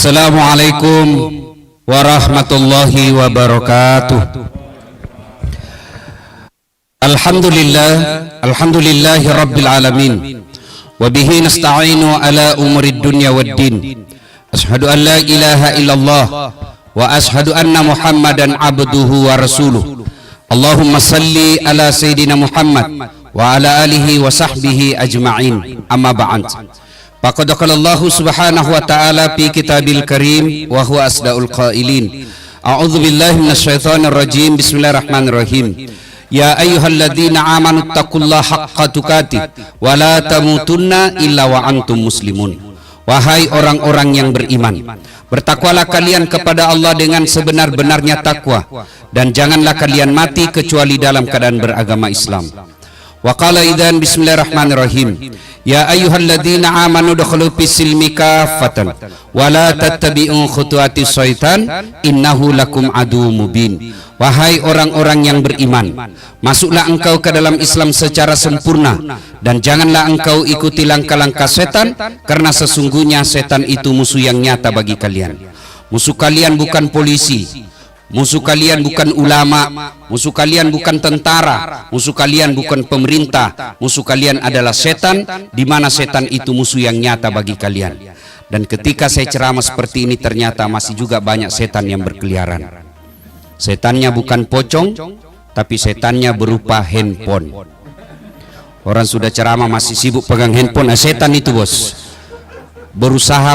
Assalamualaikum warahmatullahi wabarakatuh. Alhamdulillahi rabbil alamin. Wabihi nasta'inu ala umurid dunya waddin. Ashhadu an la ilaha illallah wa ashhadu anna muhammadan abduhu wa rasuluh. Allahumma salli ala sayyidina Muhammad wa ala alihi wa sahbihi ajma'in. Amma ba'd. Faqad qala Allah subhanahu wa ta'ala fi kitabil karim wa huwa asdaul qailin. A'udzu billahi minasyaitonir rajim. Bismillahirrahmanirrahim. Ya ayyuhalladzina amanu taqullaha haqqa tuqatih wa la tamutunna illa wa antum muslimun. Wahai orang-orang yang beriman, bertakwalah kalian kepada Allah dengan sebenar-benarnya takwa, dan janganlah kalian mati kecuali dalam keadaan beragama Islam. Wa qala idzan bismillahirrahmanirrahim. Ya ayyuhalladzina amanu dukhulu fis-silmi kaffatan wa la tattabi'u khutuwatis syaitan innahu lakum aduwwum mubin. Wahai orang-orang yang beriman, masuklah engkau ke dalam Islam secara sempurna, dan janganlah engkau ikuti langkah-langkah setan, karena sesungguhnya setan itu musuh yang nyata bagi kalian. Musuh kalian bukan polisi, musuh kalian bukan ulama, musuh kalian bukan tentara, musuh kalian bukan pemerintah, musuh kalian adalah setan, di mana setan itu musuh yang nyata bagi kalian. Dan ketika saya ceramah seperti ini, ternyata masih juga banyak setan yang berkeliaran. Setannya bukan pocong, tapi setannya berupa handphone. Orang sudah ceramah masih sibuk pegang handphone. Nah, setan itu bos, berusaha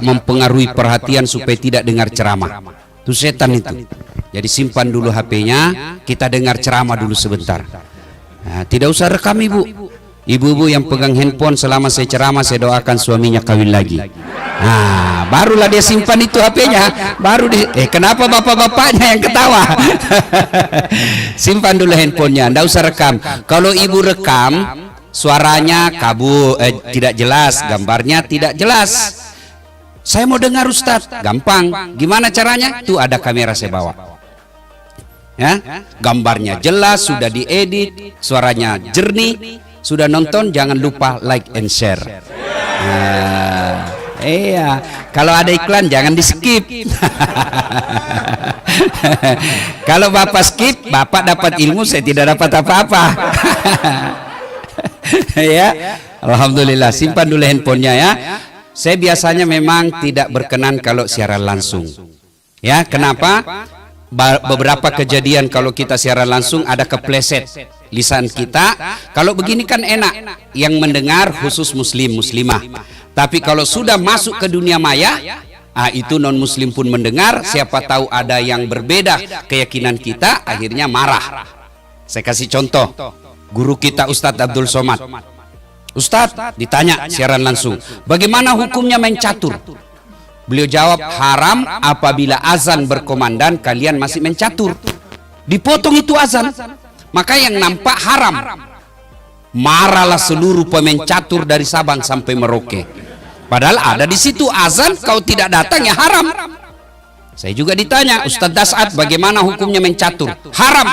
mempengaruhi perhatian supaya tidak dengar ceramah. Itu setan itu. Jadi simpan dulu HP-nya, kita dengar ceramah dulu sebentar. Nah, tidak usah rekam ibu. Ibu-ibu yang pegang handphone selama saya ceramah, saya doakan suaminya kawin lagi. Nah, barulah dia simpan itu HP-nya. Baru kenapa bapak-bapaknya yang ketawa? Simpan dulu handphonenya, ndak usah rekam. Kalau ibu rekam, suaranya tidak jelas, gambarnya tidak jelas. Saya mau dengar Ustadz, gampang. Gimana caranya? Tuh ada kamera saya bawa. Ya, gambarnya jelas, sudah diedit, suaranya jernih. Sudah nonton, jangan lupa like and share. Nah, iya, kalau ada iklan jangan di skip. Kalau bapak skip, bapak dapat ilmu, saya tidak dapat apa-apa. Ya, alhamdulillah. Simpan dulu handphonenya ya. Saya biasanya memang tidak berkenan kalau siaran langsung. Ya, kenapa? Beberapa kejadian kalau kita siaran langsung ada kepleset lisan kita. Kalau begini kan enak, yang mendengar khusus muslim muslimah. Tapi kalau sudah masuk ke dunia maya, itu non muslim pun mendengar. Siapa tahu ada yang berbeda keyakinan kita, akhirnya marah. Saya kasih contoh, guru kita Ustadz Abdul Somad. Ustadz ditanya siaran langsung, bagaimana hukumnya main catur? Beliau jawab, haram apabila azan berkomandan kalian masih main catur. Dipotong itu azan, maka yang nampak haram. Marahlah seluruh pemain catur dari Sabang sampai Merauke. Padahal ada di situ azan, kau tidak datang ya haram. Saya juga ditanya, Ustadz Dasat, bagaimana hukumnya main catur? Haram.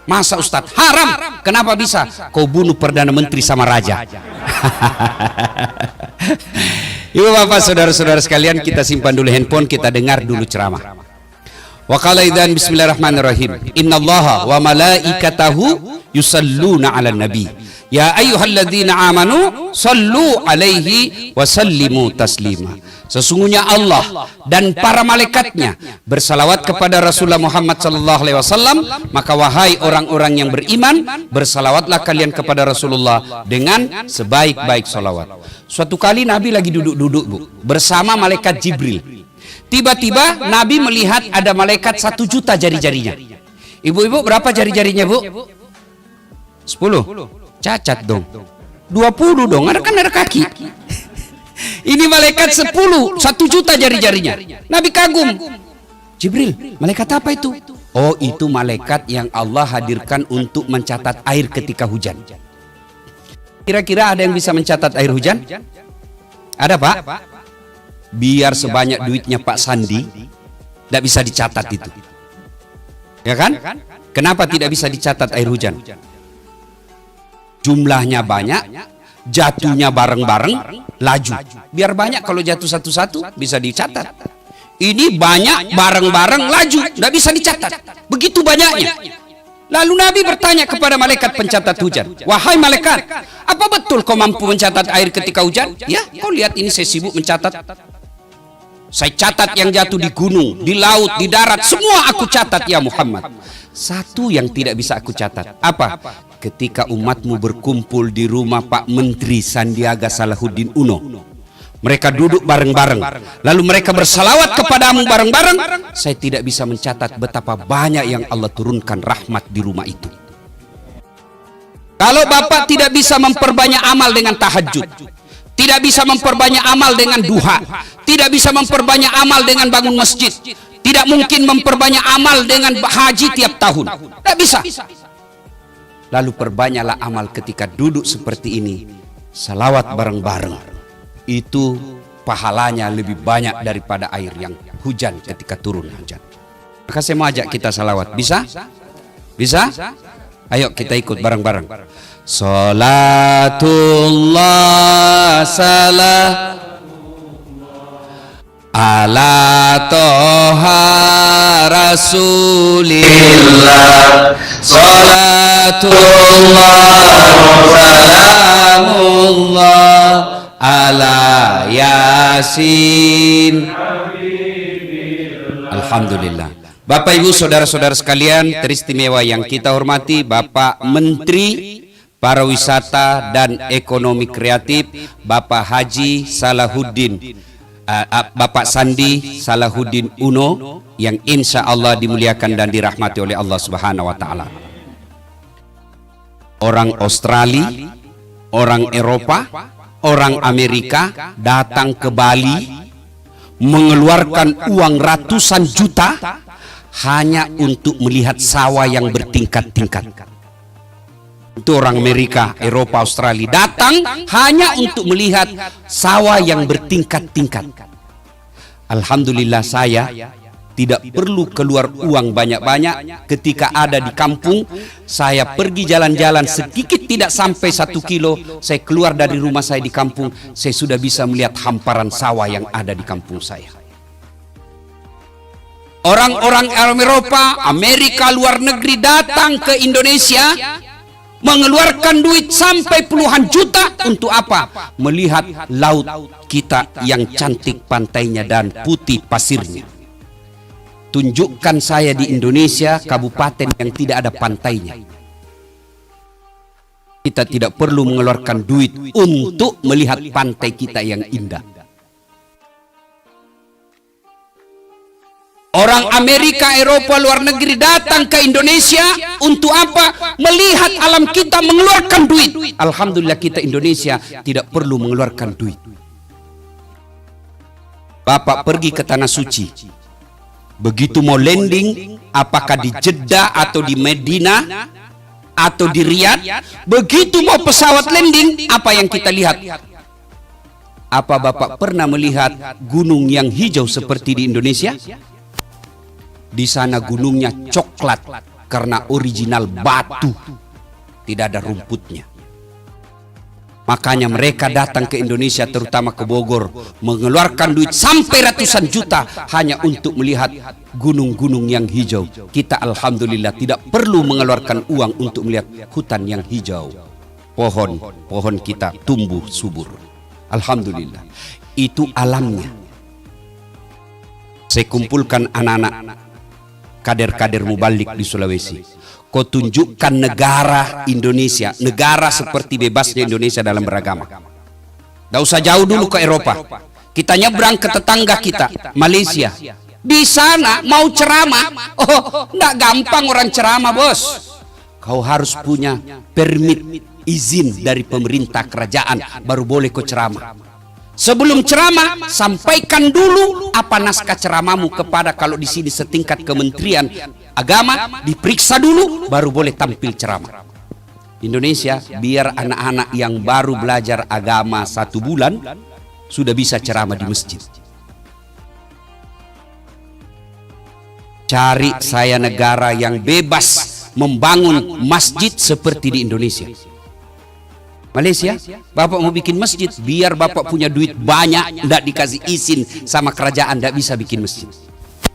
Masa Ustadz? Haram. Kenapa bisa? Kau bunuh Perdana Menteri sama Raja. Ibu bapak saudara-saudara sekalian, kita simpan dulu handphone, kita dengar dulu ceramah. Wa qala idzan bismillahirrahmanirrahim. Innallaha wa malaikatahu yusalluna 'alan nabi. Ya ayyuhalladzina amanu sallu 'alaihi wa sallimu taslima. Sesungguhnya Allah dan para malaikatnya bersalawat kepada Rasulullah Muhammad sallallahu alaihi wasallam, maka wahai orang-orang yang beriman, bersalawatlah kalian kepada Rasulullah dengan sebaik-baik salawat. Suatu kali Nabi lagi duduk-duduk, Bu, bersama malaikat Jibril. Tiba-tiba Nabi melihat ada malaikat 1 juta jari-jarinya. Ibu-ibu berapa jari-jarinya, Bu? 10. Cacat dong. 20 dong, kan ada kaki. Ini malaikat 1 juta jari-jarinya. Nabi kagum. Jibril, malaikat apa itu? Oh, itu malaikat yang Allah hadirkan untuk mencatat air ketika hujan. Kira-kira ada yang bisa mencatat air hujan? Ada, Pak? Biar sebanyak duitnya Pak Sandi, tidak bisa dicatat itu. Ya kan? Kenapa tidak bisa dicatat air hujan? Jumlahnya banyak, jatuhnya bareng-bareng, laju. Biar banyak, kalau jatuh satu-satu bisa dicatat. Ini banyak bareng-bareng laju, nggak bisa dicatat. Begitu banyaknya. Lalu Nabi bertanya kepada malaikat pencatat hujan, wahai malaikat, apa betul kau mampu mencatat air ketika hujan? Ya, kau lihat ini saya sibuk mencatat. Saya catat yang jatuh di gunung, di laut, di darat, semua aku catat ya Muhammad. Satu yang tidak bisa aku catat, apa? Ketika umatmu berkumpul di rumah Pak Menteri Sandiaga Salahuddin Uno, mereka duduk bareng-bareng, lalu mereka bersalawat kepadamu bareng-bareng, saya tidak bisa mencatat betapa banyak yang Allah turunkan rahmat di rumah itu. Kalau Bapak tidak bisa memperbanyak amal dengan tahajud, tidak bisa memperbanyak amal dengan duha, tidak bisa memperbanyak amal dengan bangun masjid, tidak mungkin memperbanyak amal dengan haji tiap tahun, tidak bisa. Lalu perbanyaklah amal ketika duduk seperti ini, salawat bareng-bareng. Itu pahalanya lebih banyak daripada air yang hujan ketika turun hujan. Maka saya mau ajak kita salawat. Bisa? Bisa? Ayo kita ikut bareng-bareng. Salatullah salam ala toha rasulillah. Salatullah salamullah ala yasin. Alhamdulillah. Bapak Ibu saudara-saudara sekalian teristimewa yang kita hormati, Bapak Menteri Pariwisata dan Ekonomi Kreatif, Bapak Haji Salahuddin, Bapak Sandi Salahuddin Uno, yang insya Allah dimuliakan dan dirahmati oleh Allah Subhanahu wa Ta'ala. Orang Australia, orang Eropa, orang Amerika datang ke Bali, mengeluarkan uang ratusan juta hanya untuk melihat sawah yang bertingkat-tingkat. Itu orang Amerika, Eropa, Australia datang hanya untuk melihat sawah yang bertingkat-tingkat. Alhamdulillah saya tidak perlu keluar uang banyak-banyak. Ketika ada di kampung, saya pergi jalan-jalan sedikit tidak sampai 1 kilo, saya keluar dari rumah saya di kampung, saya sudah bisa melihat hamparan sawah yang ada di kampung saya. Orang-orang Eropa, Amerika, luar negeri datang ke Indonesia, mengeluarkan duit sampai puluhan juta untuk apa? Melihat laut kita yang cantik pantainya dan putih pasirnya. Tunjukkan saya di Indonesia kabupaten yang tidak ada pantainya. Kita tidak perlu mengeluarkan duit untuk melihat pantai kita yang indah. Orang Amerika, Eropa, luar negeri datang ke Indonesia untuk apa? Melihat alam kita, mengeluarkan duit. Alhamdulillah kita Indonesia tidak perlu mengeluarkan duit. Bapak pergi ke Tanah Suci, begitu mau landing, apakah di Jeddah atau di Medina atau di Riyadh, begitu mau pesawat landing, apa yang kita lihat? Apa Bapak pernah melihat gunung yang hijau seperti di Indonesia? Di sana gunungnya coklat karena original batu, tidak ada rumputnya. Makanya mereka datang ke Indonesia, terutama ke Bogor, mengeluarkan duit sampai ratusan juta hanya untuk melihat gunung-gunung yang hijau. Kita alhamdulillah tidak perlu mengeluarkan uang untuk melihat hutan yang hijau. Pohon kita tumbuh subur. Alhamdulillah. Itu alamnya. Saya kumpulkan anak-anak kader-kader mubalik di Sulawesi. Kau tunjukkan negara Indonesia, negara seperti bebasnya Indonesia dalam beragama. Tidak usah jauh dulu ke Eropa. Kita nyebrang ke tetangga kita, Malaysia. Di sana mau ceramah, tidak gampang orang ceramah, bos. Kau harus punya permit, izin dari pemerintah kerajaan, baru boleh kau ceramah. Sebelum ceramah, sampaikan dulu apa naskah ceramahmu kepada, kalau di sini setingkat Kementerian Agama, diperiksa dulu, baru boleh tampil ceramah. Indonesia, biar anak-anak yang baru belajar agama 1 bulan, sudah bisa ceramah di masjid. Cari saya negara yang bebas membangun masjid seperti di Indonesia. Malaysia, bapak mau bikin masjid, biar bapak punya duit banyak, tidak dikasih izin sama kerajaan, tidak bisa bikin masjid.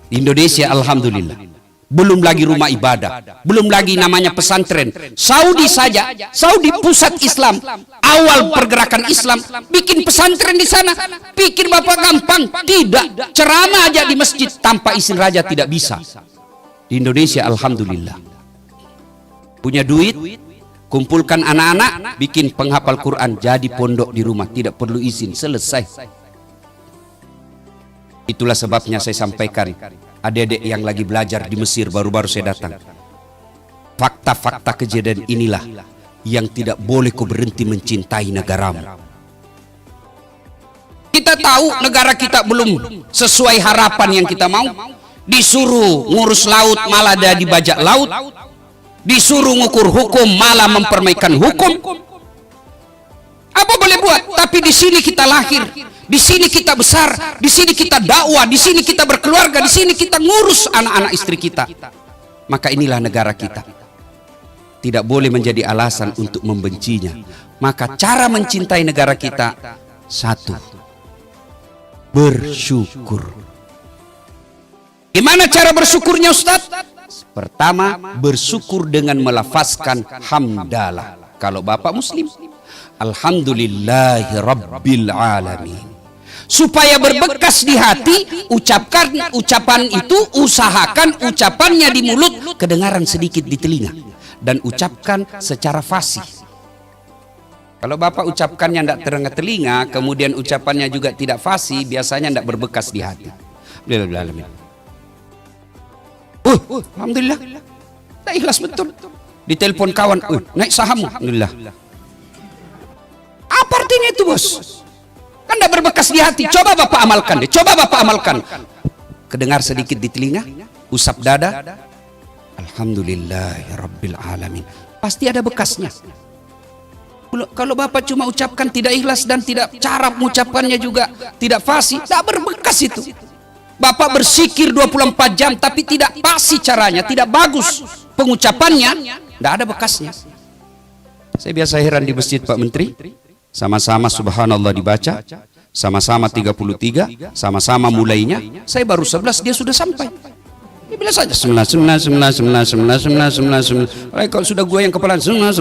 Di Indonesia, alhamdulillah, belum lagi rumah ibadah, belum lagi namanya pesantren. Saudi saja, Saudi pusat Islam, awal pergerakan Islam, bikin pesantren di sana. Pikir bapak gampang? Tidak, ceramah aja di masjid tanpa izin raja tidak bisa. Di Indonesia, alhamdulillah, punya duit, kumpulkan anak-anak, bikin penghafal Quran, jadi pondok di rumah, tidak perlu izin, selesai. Itulah sebabnya saya sampaikan, adik-adik yang lagi belajar di Mesir, baru-baru saya datang, fakta-fakta kejadian inilah yang tidak boleh kau berhenti mencintai negaramu. Kita tahu negara kita belum sesuai harapan yang kita mau, disuruh ngurus laut malah ada dibajak laut, disuruh ngukur hukum malah mempermainkan hukum. Apa boleh buat? Tapi di sini kita lahir, di sini kita besar, di sini kita dakwah, di sini kita berkeluarga, di sini kita ngurus anak-anak istri kita. Maka inilah negara kita. Tidak boleh menjadi alasan untuk membencinya. Maka cara mencintai negara kita, satu, bersyukur. Gimana cara bersyukurnya, Ustaz? Pertama, bersyukur dengan melafazkan hamdalah. Kalau bapak muslim, alhamdulillahi rabbil alamin. Supaya berbekas di hati, ucapkan ucapan itu, usahakan ucapannya di mulut, kedengaran sedikit di telinga, dan ucapkan secara fasih. Kalau bapak ucapkannya tidak terdengar telinga, kemudian ucapannya juga tidak fasih, biasanya tidak berbekas di hati. Alhamdulillah. Alhamdulillah, tak ikhlas betul. Ditelepon kawan, naik saham, alhamdulillah. Apa artinya itu, bos? Kan tidak berbekas di hati. Coba bapak amalkan deh, coba bapak amalkan. Kedengar sedikit di telinga, usap dada, alhamdulillahirabbil alamin. Pasti ada bekasnya. Kalau bapak cuma ucapkan tidak ikhlas dan tidak, cara mengucapkannya juga tidak fasih, tidak berbekas itu. Bapak berzikir 24 jam tapi tidak pasti caranya, tidak bagus pengucapannya, tidak ada bekasnya. Saya biasa heran di masjid, Pak Menteri, sama-sama subhanallah dibaca, sama-sama 33, sama-sama mulainya, saya baru 11 dia sudah sampai. Dia bilang saja sembilan. Kalau sudah gue yang kepala sembilan.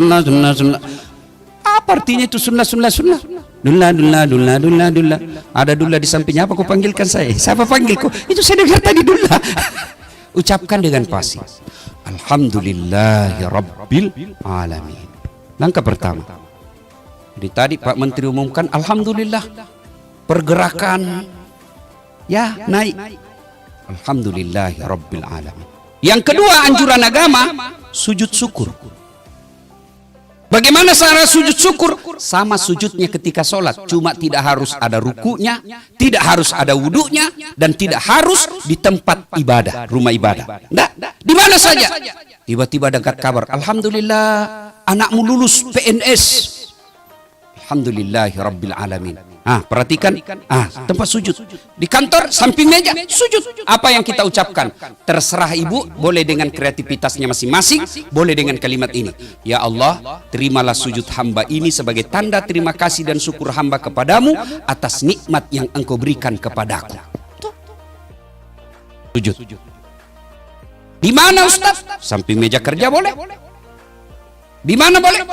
Apa artinya itu sunnah? Dullah. Ada dullah di sampingnya, apa kau panggilkan saya? Siapa panggil kau? Itu saya dengar tadi dullah. Ucapkan dengan fasih. Alhamdulillahirabbil alamin. Langkah pertama. Jadi tadi Pak Menteri umumkan, alhamdulillah pergerakan ya naik. Alhamdulillahirabbil alamin. Yang kedua, anjuran agama, sujud syukur. Bagaimana cara sujud syukur? Sama sujudnya ketika sholat, cuma tidak harus ada rukunya, tidak harus ada wudunya, dan tidak harus di tempat ibadah, rumah ibadah. Nah, di mana saja. Tiba-tiba dengar kabar, alhamdulillah anakmu lulus PNS. Alhamdulillahirabbil alamin. Perhatikan, tempat sujud di kantor samping meja sujud. Apa yang kita ucapkan? Terserah ibu, boleh dengan kreativitasnya masing-masing, boleh dengan kalimat ini, ya Allah, terimalah sujud hamba ini sebagai tanda terima kasih dan syukur hamba kepadamu atas nikmat yang engkau berikan kepadaku. Sujud. Di mana, Ustaz? Samping meja kerja boleh. Di mana boleh?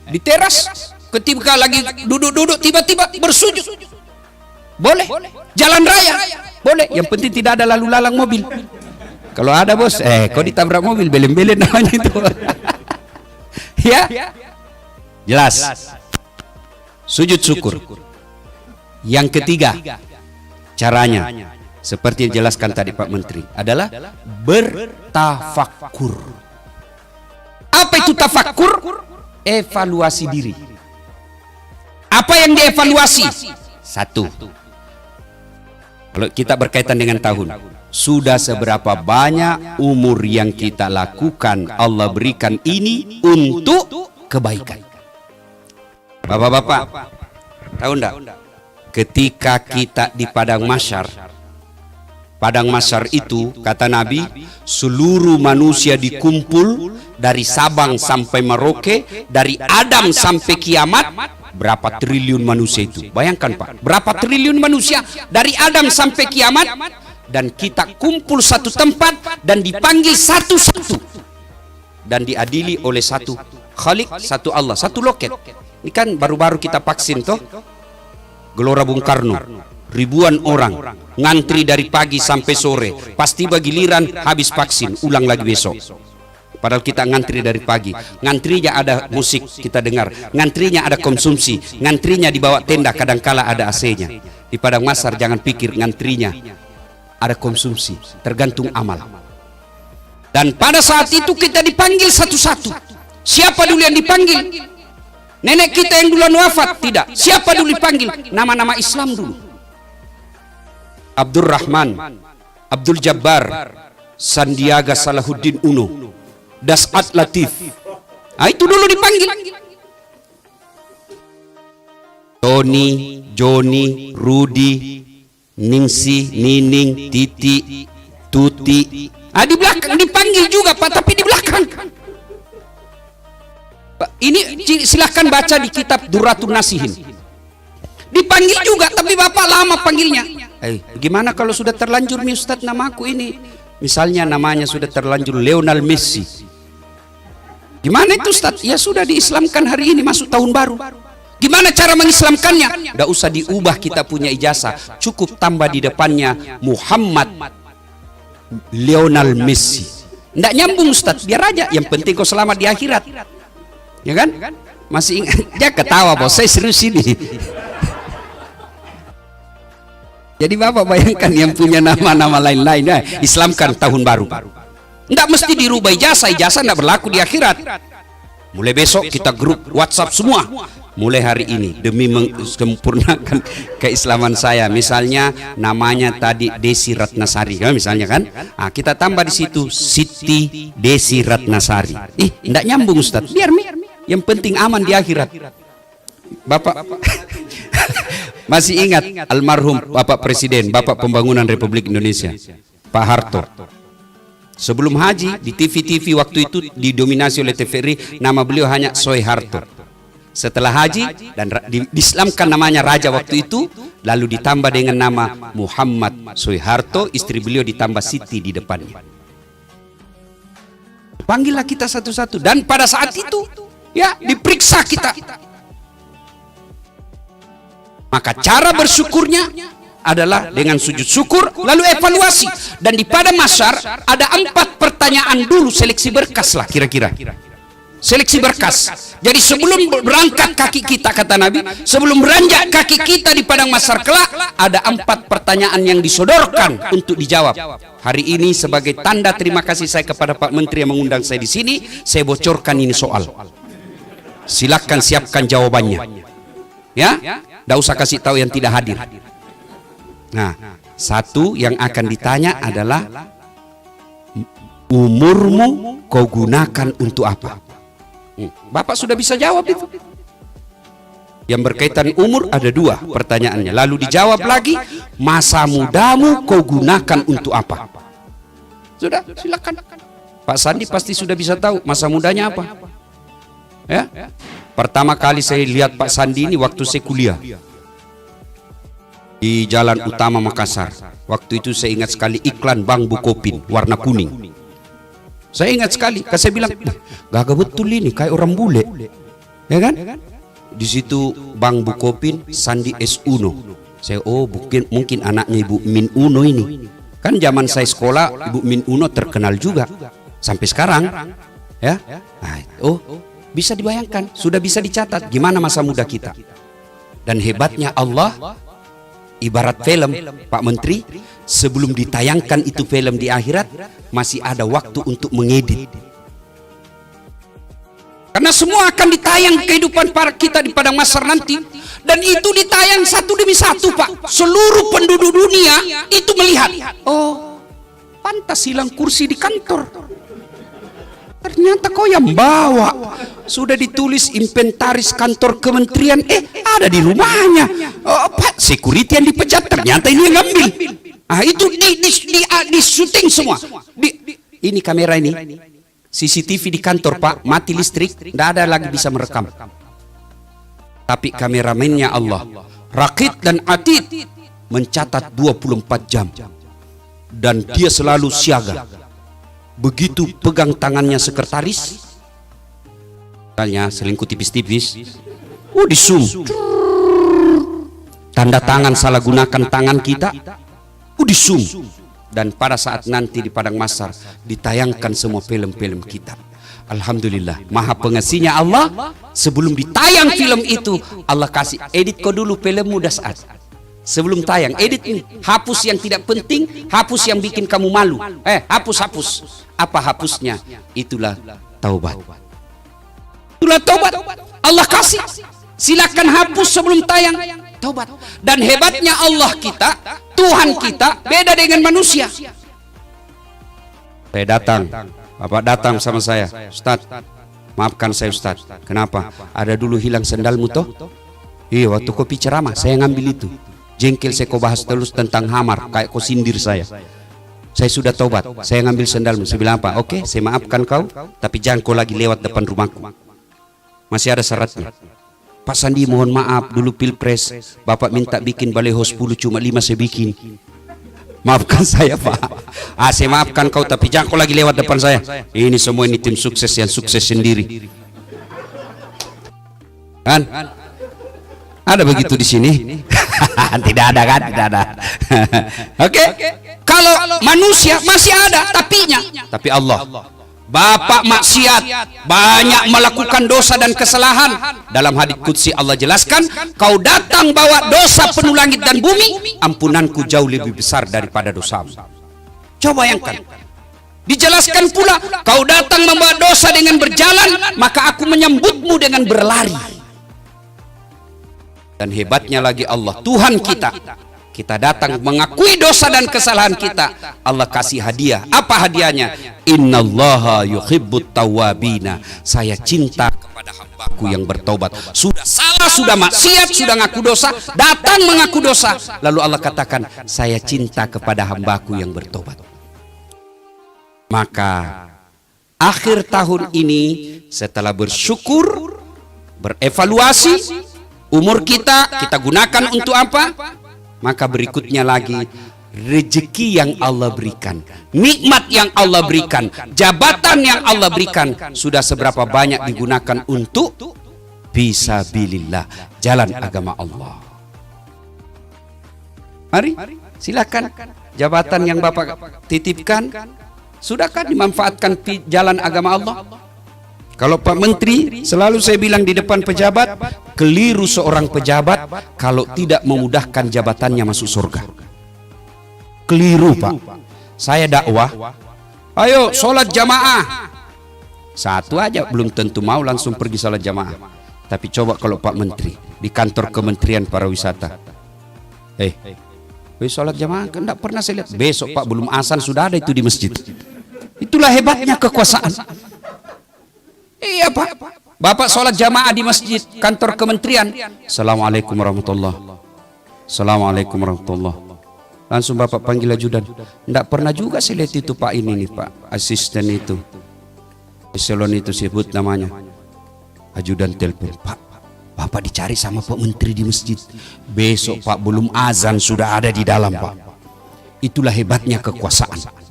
Di teras. Ketika lagi duduk-duduk tiba-tiba bersujud, boleh. Jalan raya, boleh. Yang penting tidak ada lalu lalang mobil. Kalau ada, bos, kau ditabrak mobil, belen-belen namanya itu. Ya, jelas. Sujud syukur. Yang ketiga, caranya seperti yang dijelaskan tadi Pak Menteri, adalah bertafakkur. Apa itu tafakkur? Evaluasi diri. Apa yang dievaluasi? Satu, kalau kita berkaitan dengan tahun, sudah seberapa banyak umur yang kita lakukan Allah berikan ini untuk kebaikan. Bapak-bapak, tahu enggak? Ketika kita di padang mahsyar, Padang Mahsyar itu, kata Nabi, seluruh manusia dikumpul dari Sabang sampai Merauke, dari Adam sampai kiamat. Berapa triliun manusia itu? Bayangkan Pak, berapa triliun manusia dari Adam sampai kiamat, dan kita kumpul satu tempat dan dipanggil satu-satu dan diadili oleh satu Khalik, satu Allah, satu loket. Ini kan baru-baru kita vaksin toh, Gelora Bung Karno, ribuan orang ngantri dari pagi sampai sore, pasti giliran habis vaksin ulang lagi besok. Padahal kita ngantri dari pagi, ngantrinya ada musik kita dengar, ngantrinya ada konsumsi, ngantrinya di bawah tenda, kadangkala ada AC-nya. Di Padang Mahsyar jangan pikir ngantrinya ada konsumsi, tergantung amal. Dan pada saat itu kita dipanggil satu-satu. Siapa dulu yang dipanggil? Nenek kita yang duluan wafat? Tidak. Siapa dulu dipanggil? Nama-nama Islam dulu. Abdurrahman, Abdul Jabbar, Sandiaga Salahuddin Uno, Dasat Latif. Nah, itu dulu dipanggil. Tony, Joni, Rudi, Ningsi, Nining, Titi, Tuti. Ah, di belakang dipanggil juga Pak, tapi di belakang. Ini silahkan baca di kitab Durratun Nasihin. Dipanggil juga, tapi Bapak lama panggilnya. Gimana kalau sudah terlanjur nih Ustadz namaku ini? Misalnya namanya sudah terlanjur Lionel Messi. Gimana itu Ustadz? Ya sudah diislamkan hari ini, masuk tahun baru. Gimana cara mengislamkannya? Nggak usah diubah kita punya ijazah, cukup tambah di depannya Muhammad Lionel Messi. Nggak nyambung Ustadz, biar aja. Yang penting kau selamat di akhirat. Ya kan? Masih ingat? Dia ketawa bos, saya serius ini. Jadi Bapak bayangkan yang punya nama-nama lain-lain, islamkan tahun baru. Nggak mesti dirubah ijazah, ijazah nggak berlaku di akhirat. Mulai besok kita grup WhatsApp semua. Mulai hari ini demi menyempurnakan keislaman saya. Misalnya namanya tadi Desi Ratnasari, kan misalnya kan? Nah, kita tambah di situ Siti Desi Ratnasari. Nggak nyambung Ustadz. Biar yang penting aman di akhirat. Bapak masih ingat almarhum Bapak Presiden, Bapak Pembangunan Republik Indonesia, Pak Harto. Sebelum haji di TV-TV waktu itu didominasi oleh TVRI, nama beliau hanya Soe Harto. Setelah haji dan diislamkan namanya raja waktu itu, lalu ditambah dengan nama Muhammad Soe Harto, istri beliau ditambah Siti di depannya. Panggillah kita satu-satu, dan pada saat itu ya diperiksa kita. Maka cara bersyukurnya adalah dengan sujud syukur lalu evaluasi. Dan di Padang Mahsyar ada 4 pertanyaan dulu, seleksi berkas lah kira-kira. Seleksi berkas. Jadi sebelum berangkat kaki kita, kata Nabi, sebelum beranjak kaki kita di Padang Mahsyar kelak, ada 4 pertanyaan yang disodorkan untuk dijawab. Hari ini sebagai tanda terima kasih saya kepada Pak Menteri yang mengundang saya di sini, saya bocorkan ini soal. Silakan siapkan jawabannya. Ya, tidak usah kasih tahu yang tidak hadir. Nah, satu yang akan ditanya adalah umurmu kau gunakan untuk apa? Bapak sudah bisa jawab itu. Yang berkaitan umur ada 2 pertanyaannya. Lalu dijawab lagi, masa mudamu kau gunakan untuk apa? Sudah, silakan. Pak Sandi pasti sudah bisa tahu masa mudanya apa. Ya. Pertama kali saya lihat Pak Sandi ini waktu saya kuliah di Jalan Utama Makassar. Waktu itu saya ingat sekali iklan Bank Bukopin warna kuning. Saya ingat sekali, saya bilang, gagah betul ini, kayak orang bule, ya kan? Di situ Bank Bukopin, Sandi S Uno. Saya, oh mungkin anaknya Ibu Min Uno ini. Kan zaman saya sekolah Ibu Min Uno terkenal juga sampai sekarang, ya. Nah, oh bisa dibayangkan, sudah bisa dicatat gimana masa muda kita. Dan hebatnya Allah, ibarat film Pak Menteri, sebelum ditayangkan itu film di akhirat, masih ada waktu untuk mengedit. Karena semua akan ditayang kehidupan para kita di Padang Mahsyar nanti. Dan itu ditayang satu demi satu Pak. Seluruh penduduk dunia itu melihat. Oh, pantas hilang kursi di kantor. Ternyata kau yang bawa. Sudah ditulis inventaris kantor kementerian, ada di rumahnya. Oh, Pak, security yang dipecat, ternyata ini yang ngambil. Ah, itu di syuting semua. Ini kamera ini, CCTV di kantor Pak, mati listrik, tidak ada lagi bisa merekam. Tapi kameramennya Allah, Raqib dan Atid, mencatat 24 jam. Dan dia selalu siaga. Begitu pegang tangannya sekretaris, misalnya selingkuh tipis-tipis, di zoom. Tanda tangan salah gunakan tangan kita, di zoom. Dan pada saat nanti di padang mahsyar ditayangkan semua film-film kita. Alhamdulillah, maha pengasihnya Allah. Sebelum ditayang film itu, Allah kasih, edit kau dulu filmmu dasar. Sebelum tayang, edit ini, hapus yang tidak penting, hapus yang bikin kamu malu. Hapus. Apa hapusnya? Itulah taubat. Itulah taubat. Allah kasih. Silakan hapus sebelum tayang. Taubat. Dan hebatnya Allah kita, Tuhan kita, beda dengan manusia. Saya datang, Bapak datang sama saya, Ustaz, maafkan saya Ustaz. Kenapa? Ada dulu hilang sendalmu toh? Iya, waktu kopi ceramah saya ngambil itu. Jengkel saya kau bahas terus tentang hamar, kayak kau sindir saya. Saya sudah taubat, saya ngambil sendalmu. Saya bilang apa? Oke, saya maafkan kau, tapi jangan kau lagi lewat depan rumahku. Masih ada syaratnya. Pak Sandi mohon maaf, dulu pilpres Bapak minta bikin baleho 10, cuma 5 saya bikin. Maafkan saya Pak. Saya maafkan kau, tapi jangan kau lagi lewat depan saya. Ini semua ini tim sukses yang sukses sendiri. Kan? Ada begitu di sini? Tidak ada kan? Tidak ada. Oke. Kalau manusia masih ada tapinya. Tapi Allah, Bapak maksiat, banyak melakukan dosa dan kesalahan. Dalam hadits qudsi Allah jelaskan, kau datang bawa dosa penuh langit dan bumi, ampunanku jauh lebih besar daripada dosamu. Coba bayangkan. Dijelaskan pula, kau datang membawa dosa dengan berjalan, maka aku menyambutmu dengan berlari. Dan hebatnya lagi Allah, Tuhan kita. Kita datang mengakui dosa dan kesalahan kita, Allah kasih hadiah. Apa hadiahnya? Innallaha yuhibbut tawwabina. Saya cinta kepada hambaku yang bertobat. Sudah salah, sudah maksiat, sudah ngaku dosa, datang mengaku dosa. Lalu Allah katakan, saya cinta kepada hambaku yang bertobat. Maka akhir tahun ini, setelah bersyukur, berevaluasi, umur kita gunakan untuk apa? Maka berikutnya lagi, rezeki yang Allah berikan, nikmat yang Allah berikan, jabatan yang Allah berikan, sudah seberapa banyak digunakan untuk fisabilillah, jalan agama Allah. Mari, silakan jabatan yang Bapak titipkan, sudahkah dimanfaatkan jalan agama Allah? Kalau Pak Menteri, selalu saya bilang di depan pejabat, keliru seorang pejabat kalau tidak memudahkan jabatannya masuk surga. Keliru Pak. Saya dakwah, ayo sholat jamaah. Satu aja belum tentu mau langsung pergi sholat jamaah. Tapi coba kalau Pak Menteri di kantor Kementerian Pariwisata, sholat jamaah kan tidak pernah saya lihat. Besok Pak belum azan sudah ada itu di masjid. Itulah hebatnya kekuasaan. Iya Pak, Bapak sholat jamaah di masjid kantor kementerian. Assalamualaikum warahmatullah. Assalamualaikum warahmatullah. Langsung Bapak panggil ajudan. Tidak pernah juga saya lihat itu Pak ini nih Pak, asisten itu, eselon itu sebut namanya. Ajudan telepon, Pak, Bapak dicari sama Pak Menteri di masjid. Besok Pak belum azan sudah ada di dalam Pak. Itulah hebatnya kekuasaan.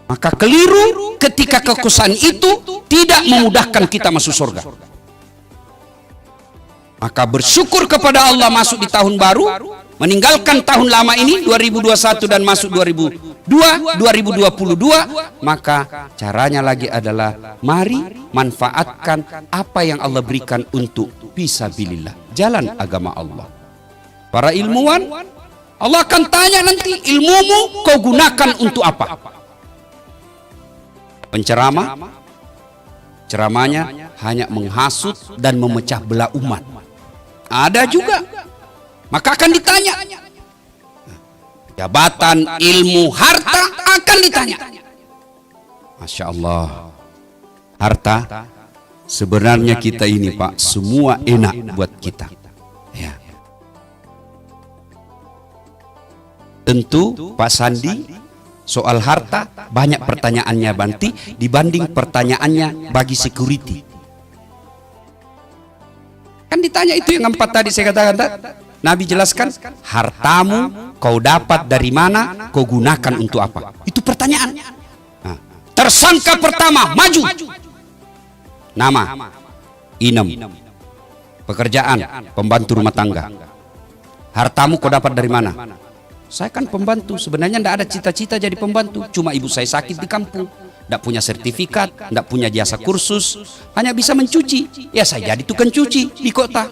Maka keliru ketika kekuasaan itu tidak memudahkan kita masuk surga. Maka bersyukur kepada Allah masuk di tahun baru, meninggalkan tahun lama ini 2021 dan masuk 2022, maka caranya lagi adalah mari manfaatkan apa yang Allah berikan untuk fisabilillah, jalan agama Allah. Para ilmuwan, Allah akan tanya nanti, ilmumu kau gunakan untuk apa? Penceramah, ceramahnya hanya menghasut dan memecah belah umat. Ada juga. Maka akan ditanya. Jabatan, ilmu, harta akan ditanya. Masya Allah. Harta, sebenarnya kita ini Pak, semua enak buat kita. Ya. Tentu Pak Sandi soal harta banyak pertanyaannya Banti dibanding pertanyaannya bagi security. Kan ditanya itu yang 4 tadi saya katakan. Nabi jelaskan, hartamu kau dapat dari mana, kau gunakan untuk apa? Itu pertanyaan. Nah, tersangka pertama maju. Nama Inem. Pekerjaan pembantu rumah tangga. Hartamu kau dapat dari mana? Saya kan pembantu, sebenarnya tidak ada cita-cita jadi pembantu. Cuma ibu saya sakit di kampung, tidak punya sertifikat, tidak punya jasa kursus, hanya bisa mencuci. Ya saya jadi tukang cuci di kota.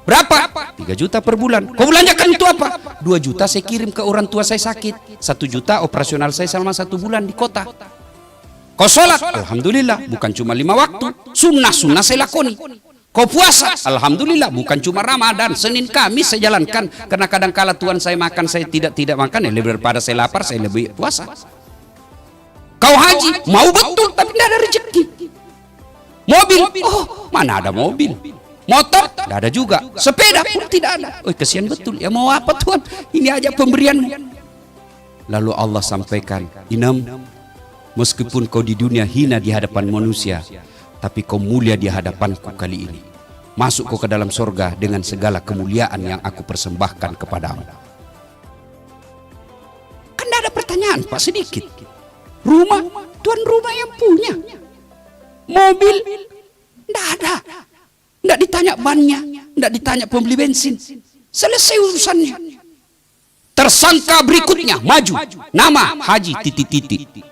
Berapa? 3 juta per bulan. Kau belanjakan untuk apa? 2 juta saya kirim ke orang tua saya sakit, 1 juta operasional saya selama 1 bulan di kota. Kau sholat? Alhamdulillah, bukan cuma 5 waktu. Sunnah saya lakoni. Kau puasa? Alhamdulillah, bukan cuma Ramadan, Senin Kamis saya jalankan. Karena kadang-kala Tuhan saya makan, saya tidak makan, ya lebih daripada saya lapar, saya lebih puasa. Kau haji? Mau betul, tapi tidak ada rezeki. Mobil? Oh, mana ada mobil. Motor? Tidak ada juga. Sepeda pun tidak ada. Oh, kasihan betul. Ya mau apa Tuhan? Ini aja pemberianmu. Lalu Allah sampaikan, Inem, meskipun kau di dunia hina di hadapan manusia, tapi kau mulia di hadapanku kali ini. Masuk kau ke dalam surga dengan segala kemuliaan yang aku persembahkan kepadamu. Kan tidak ada pertanyaan Pak, sedikit. Rumah, tuan rumah yang punya. Mobil, tidak ada. Tidak ditanya bannya, tidak ditanya pembeli bensin. Selesai urusannya. Tersangka berikutnya maju. Nama Haji titik-titik.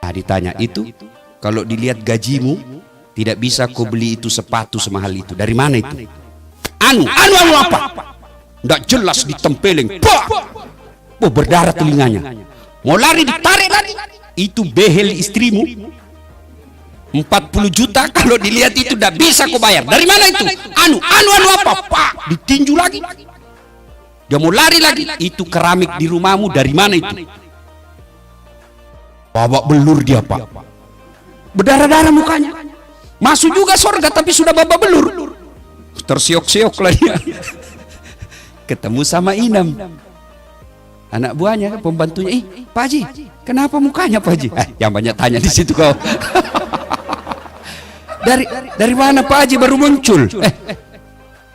Nah ditanya itu, kalau dilihat gajimu, tidak bisa kau beli itu sepatu semahal itu. Dari mana itu? Anu apa? Tidak jelas ditempeleng. Oh, berdarah telinganya. Mau lari ditarik lari. Itu behel istrimu. 40 juta kalau dilihat itu tidak bisa kau bayar. Dari mana itu? Anu apa? Pak, ditinju lagi. Dia mau lari lagi. Itu keramik di rumahmu dari mana itu? Babak belur dia Pak. Berdarah-darah mukanya. Masuk juga surga tapi sudah babak belur. Tersiok-siok lah dia. Ketemu sama Inem. Anak buahnya, pembantunya. Pak Haji, kenapa mukanya Pak Haji? Yang banyak tanya di situ kau. Dari mana Pak Haji baru muncul?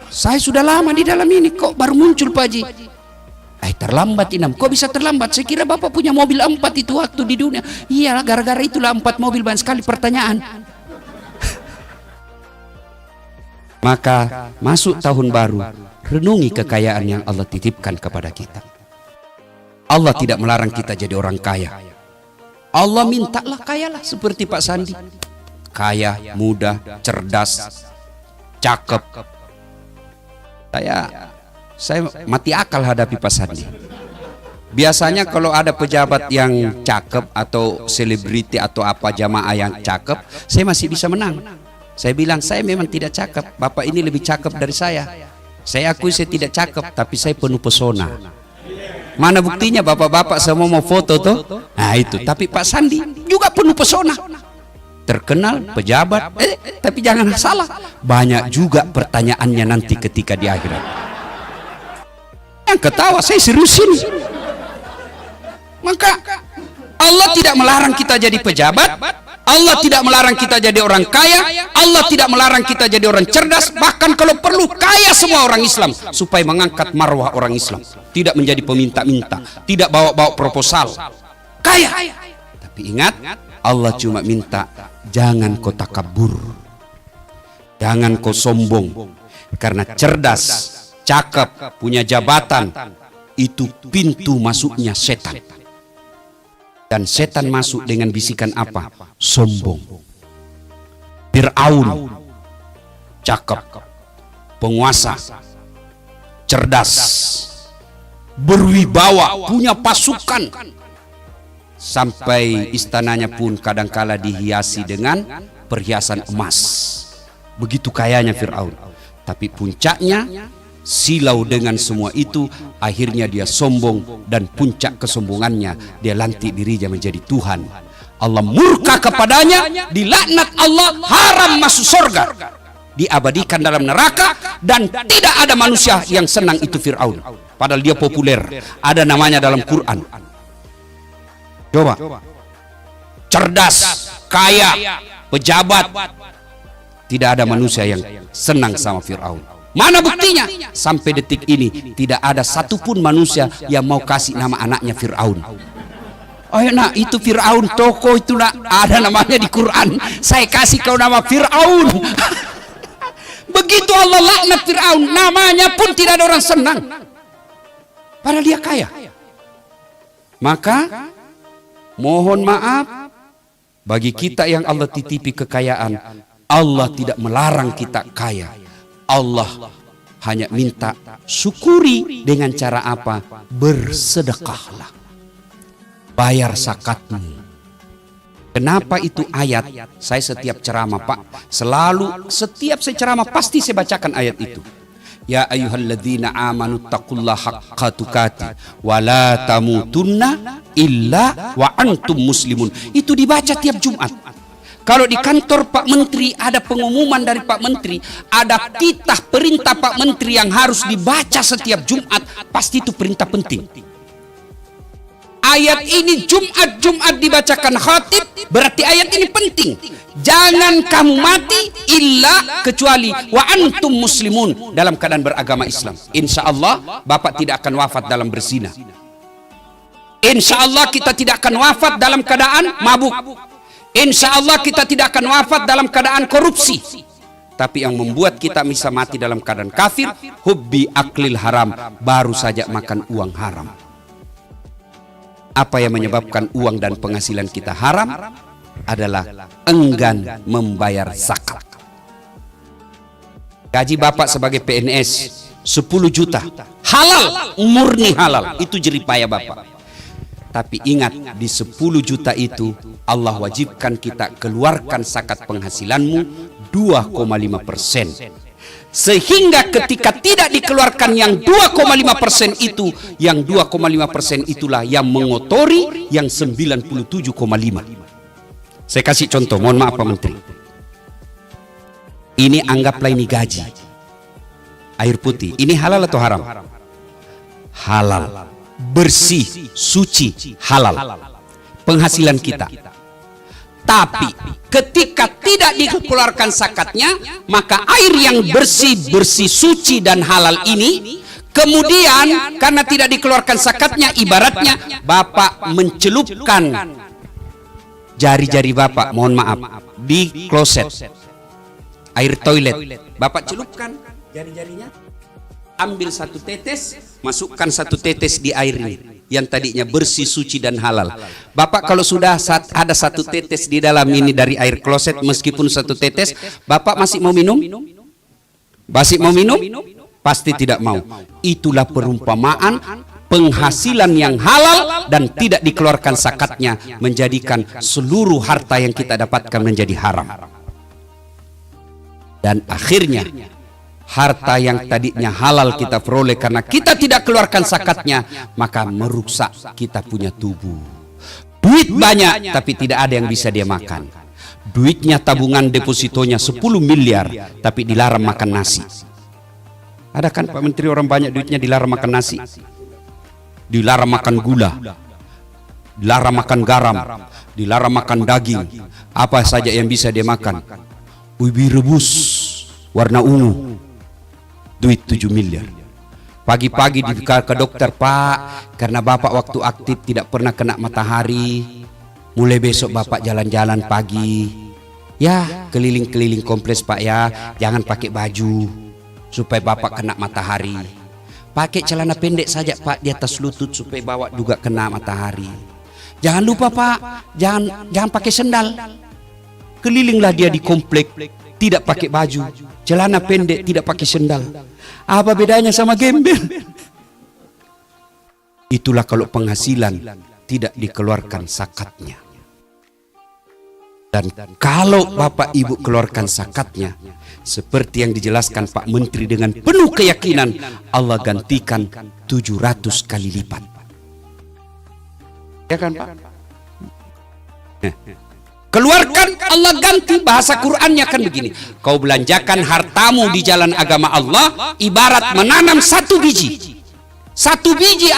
Saya sudah lama di dalam ini, kok baru muncul Pak Haji? Terlambat Inem. Kok bisa terlambat? Saya kira Bapak punya mobil 4 itu waktu di dunia. Iya, gara-gara itulah 4 mobil, banyak sekali pertanyaan. Maka masuk tahun baru, renungi kekayaan yang Allah titipkan kepada kita. Allah tidak melarang kita jadi orang kaya. Allah mintalah kayalah seperti Pak Sandi. Kaya, muda, cerdas, cakep. Saya mati akal hadapi Pak Sandi. Biasanya kalau ada pejabat yang cakep atau selebriti atau apa jamaah yang cakep, saya masih bisa menang. Saya bilang, saya memang tidak cakep, Bapak ini lebih cakep dari saya. Saya akui saya tidak cakep, tapi saya penuh pesona. Mana buktinya bapak-bapak semua mau foto tuh? Nah itu, tapi Pak Sandi juga penuh pesona. Terkenal, pejabat, tapi jangan salah, banyak juga pertanyaannya nanti ketika di akhirat. Yang ketawa, saya seriusin. Maka Allah tidak melarang kita jadi pejabat, Allah tidak melarang kita jadi orang kaya, Allah tidak melarang kita jadi orang cerdas, bahkan kalau perlu kaya semua orang Islam supaya mengangkat marwah orang Islam, tidak menjadi peminta-minta, tidak bawa-bawa proposal, kaya. Tapi ingat, Allah cuma minta jangan kau takabur, jangan kau sombong, karena cerdas, cakep, punya jabatan, itu pintu masuknya setan. Dan setan masuk dengan bisikan apa? Sombong. Fir'aun, cakep, penguasa, cerdas, berwibawa, punya pasukan, sampai istananya pun kadangkala dihiasi dengan perhiasan emas. Begitu kayanya Fir'aun. Tapi puncaknya, silau dengan semua itu, akhirnya dia sombong, dan puncak kesombongannya dia lantik dirinya menjadi Tuhan. Allah murka kepadanya, dilaknat Allah, haram masuk surga, diabadikan dalam neraka, dan tidak ada manusia yang senang itu Fir'aun. padahal dia populer, ada namanya dalam Quran. Coba, cerdas, kaya, pejabat, tidak ada manusia yang senang sama Fir'aun. Mana buktinya? Sampai detik ini tidak ada satupun manusia yang mau kasih nama anaknya Fir'aun. Oh ya nak, itu Fir'aun, tokoh itu nak, ada namanya di Quran. Saya kasih kau nama Fir'aun. Begitu Allah laknat Fir'aun, namanya pun tidak ada orang senang. Padahal dia kaya. Maka mohon maaf bagi kita yang Allah titipi kekayaan. Allah tidak melarang kita kaya. Allah hanya minta syukuri dengan cara apa? Bersedekahlah. Bayar zakatmu. Kenapa itu ayat? Saya setiap ceramah Pak, selalu setiap saya ceramah pasti saya bacakan ayat itu. Ya ayyuhalladzina amanu taqullaha haqqa tuqatih wa la tamutunna illa wa antum muslimun. Itu dibaca tiap Jumat. Kalau di kantor Pak Menteri ada pengumuman dari Pak Menteri, ada titah perintah Pak Menteri yang harus dibaca setiap Jumat, pasti itu perintah penting. Ayat ini Jumat dibacakan khatib, berarti ayat ini penting. Jangan kamu mati illa kecuali wa antum muslimun, dalam keadaan beragama Islam. Insya Allah Bapak tidak akan wafat dalam berzina. Insya Allah kita tidak akan wafat dalam keadaan mabuk. Insya Allah kita tidak akan wafat dalam keadaan korupsi. Tapi yang membuat kita bisa mati dalam keadaan kafir, hubbi aklil haram, baru saja makan uang haram. Apa yang menyebabkan uang dan penghasilan kita haram adalah enggan membayar zakat. Gaji Bapak sebagai PNS 10 juta, halal, murni halal, itu jeripaya Bapak. Tapi ingat, di 10 juta itu Allah wajibkan kita keluarkan zakat penghasilanmu 2,5%. Sehingga ketika tidak dikeluarkan yang 2,5% itu, yang 2,5% itulah yang mengotori yang 97,5. Saya kasih contoh, mohon maaf Pak Menteri. Ini anggaplah ini gaji. Air putih, ini halal atau haram? Halal. Bersih, suci, halal. Penghasilan kita. Tapi ketika tidak dikeluarkan zakatnya, maka air yang bersih, suci dan halal ini, kemudian karena tidak dikeluarkan zakatnya, ibaratnya Bapak mencelupkan jari-jari Bapak, mohon maaf, di kloset, air toilet. Bapak celupkan jari-jarinya, ambil 1 tetes, masukkan 1 tetes di air ini yang tadinya bersih, suci dan halal. Bapak kalau sudah ada 1 tetes di dalam ini dari air kloset, meskipun 1 tetes, Bapak masih mau minum? Masih mau minum? Pasti tidak mau. Itulah perumpamaan penghasilan yang halal dan tidak dikeluarkan zakatnya menjadikan seluruh harta yang kita dapatkan menjadi haram. Dan akhirnya harta yang tadinya halal kita peroleh karena kita tidak keluarkan zakatnya, maka merusak kita punya tubuh. Duit banyak tapi tidak ada yang bisa dia makan. Duitnya tabungan depositonya 10 miliar tapi dilarang makan nasi. Ada kan Pak Menteri orang banyak duitnya dilarang makan nasi, dilarang makan gula, dilarang makan garam, dilarang makan daging. Apa saja yang bisa dia makan? Ubi rebus warna ungu, duit 7 miliar. Pagi-pagi ke dokter, Pak, karena Bapak waktu aktif tidak pernah kena matahari, mulai besok Bapak jalan-jalan pagi, ya keliling-keliling kompleks Pak ya, jangan pakai baju supaya Bapak kena matahari. Pakai celana pendek saja Pak di atas lutut supaya Bapak juga kena matahari. Jangan lupa Pak, jangan pakai sendal. Kelilinglah dia di komplek, tidak pakai baju, celana pendek, tidak pakai sendal. Apa bedanya sama gembel? Itulah kalau penghasilan tidak dikeluarkan zakatnya. Dan kalau Bapak Ibu keluarkan zakatnya, seperti yang dijelaskan Pak Menteri dengan penuh keyakinan, Allah gantikan 700 kali lipat. Ya kan Pak? Keluarkan, Allah ganti. Bahasa Qur'annya kan begini, kau belanjakan hartamu di jalan agama Allah ibarat menanam 1 biji. Satu biji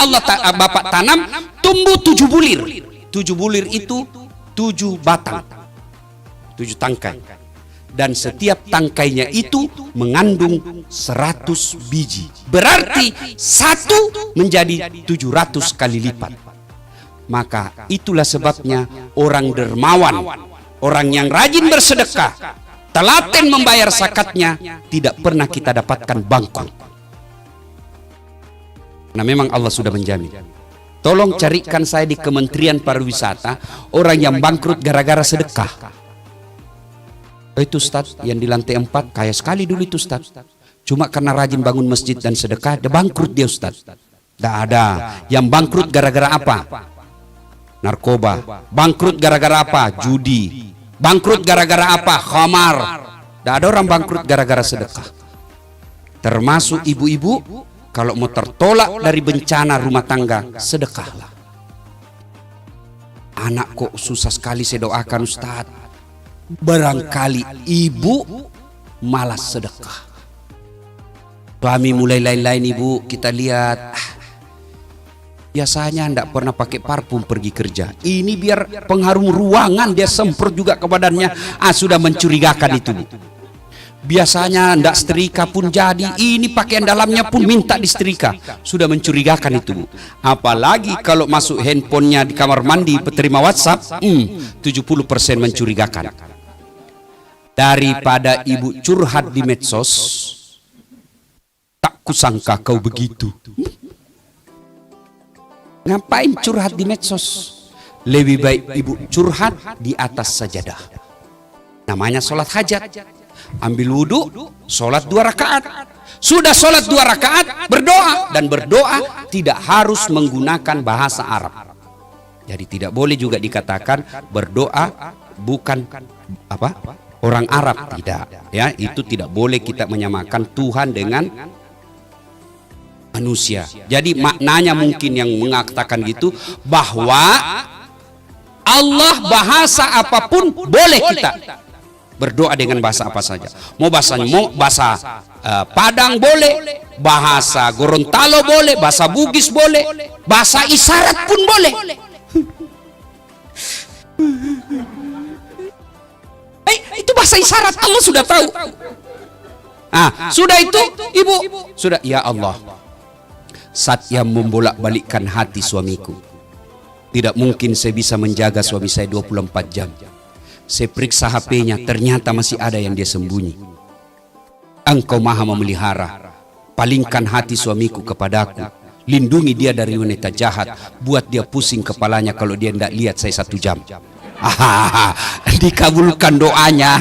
Bapak tanam, tumbuh 7 bulir. 7 bulir itu 7 batang, 7 tangkai. Dan setiap tangkainya itu mengandung 100 biji. Berarti satu menjadi 700 kali lipat. Maka itulah sebabnya orang dermawan, orang yang rajin bersedekah, telaten membayar zakatnya, tidak pernah kita dapatkan bangkrut. Nah, memang Allah sudah menjamin. Tolong carikan saya di Kementerian Pariwisata orang yang bangkrut gara-gara sedekah. Itu Ustaz yang di lantai 4 kaya sekali dulu itu Ustaz. Cuma karena rajin bangun masjid dan sedekah, dia bangkrut dia Ustaz. Tidak ada. Yang bangkrut gara-gara apa? Narkoba. Bangkrut gara-gara apa? Judi. Bangkrut gara-gara apa? Khamar. Tidak ada orang bangkrut gara-gara sedekah. Termasuk ibu-ibu, kalau mau tertolak dari bencana rumah tangga, sedekahlah. Anak kok susah sekali saya doakan Ustaz. Barangkali ibu malas sedekah. Suami mulai lain-lain ibu, kita lihat. Biasanya tidak pernah pakai parfum pergi kerja. Ini biar pengharum ruangan dia semprot juga ke badannya. Sudah mencurigakan itu bu. Biasanya tidak setrika pun jadi. Ini pakaian dalamnya pun minta disetrika. Sudah mencurigakan itu bu. Apalagi kalau masuk handphonenya di kamar mandi penerima WhatsApp, 70% mencurigakan. Daripada ibu curhat di medsos, tak kusangka kau begitu. Ngapain curhat di medsos? Lebih baik ibu curhat di atas sajadah. Namanya sholat hajat. Ambil wudhu, sholat 2 rakaat. Sudah sholat 2 rakaat, berdoa. Dan berdoa tidak harus menggunakan bahasa Arab. Jadi tidak boleh juga dikatakan berdoa bukan orang Arab, tidak ya, itu tidak boleh kita menyamakan Tuhan dengan manusia. Jadi maknanya mungkin yang mengatakan gitu, bahwa Allah bahasa apapun boleh kita berdoa dengan bahasa apa saja. Mau bahasa Padang boleh, bahasa Gorontalo boleh, bahasa Bugis boleh, bahasa isyarat pun boleh. Itu bahasa isyarat, Allah sudah tahu. Sudah itu ibu, sudah ya Allah. Saat yang membolak-balikkan hati suamiku, tidak mungkin saya bisa menjaga suami saya 24 jam. Saya periksa HP-nya, ternyata masih ada yang dia sembunyi. Engkau maha memelihara, palingkan hati suamiku kepadaku. Lindungi dia dari wanita jahat, buat dia pusing kepalanya kalau dia tidak lihat saya 1 jam. Dikabulkan doanya.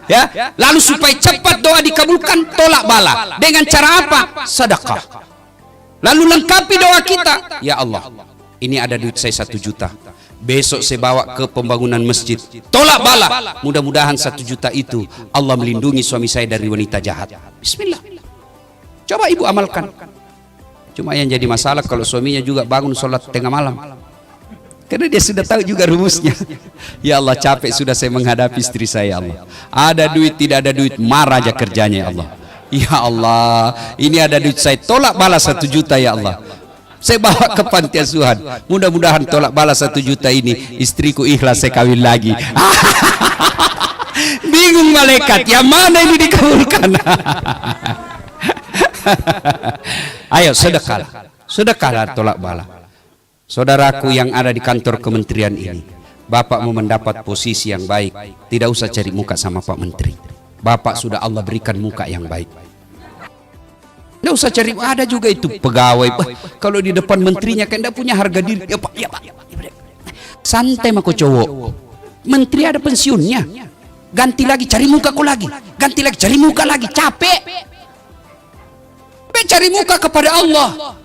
Ya, lalu supaya cepat doa dikabulkan, tolak bala dengan cara apa? Sedekah. Lalu lengkapi doa kita. Ya Allah, ini ada duit saya 1 juta. Besok saya bawa ke pembangunan masjid. Tolak bala. Mudah-mudahan 1 juta itu Allah melindungi suami saya dari wanita jahat. Bismillah. Coba ibu amalkan. Cuma yang jadi masalah kalau suaminya juga bangun sholat tengah malam. Karena dia sudah tahu juga rumusnya. Ya Allah, capek sudah saya menghadapi istri saya, Allah. Ada duit, tidak ada duit, marah aja kerjanya, ya Allah. Ya Allah, ini ada duit saya, tolak balas 1 juta, ya Allah. Saya bawa ke panti asuhan. Mudah-mudahan tolak balas 1 juta ini, istriku ikhlas saya kawin lagi. Bingung malaikat, yang mana ini dikabulkan? Ayo, sedekahlah. Sedekahlah tolak bala. Saudaraku yang ada di kantor kementerian ini, Bapak mau mendapat posisi yang baik, tidak usah cari muka sama Pak Menteri. Bapak sudah Allah berikan muka yang baik. Tidak usah cari, ada juga itu pegawai. Kalau di depan menterinya kan tidak punya harga diri. Ya Pak, ya Pak. Santai mah kau cowok. Menteri ada pensiunnya. Ganti lagi, cari muka kau lagi. Ganti lagi, cari muka lagi. Capek. Cari muka kepada Allah.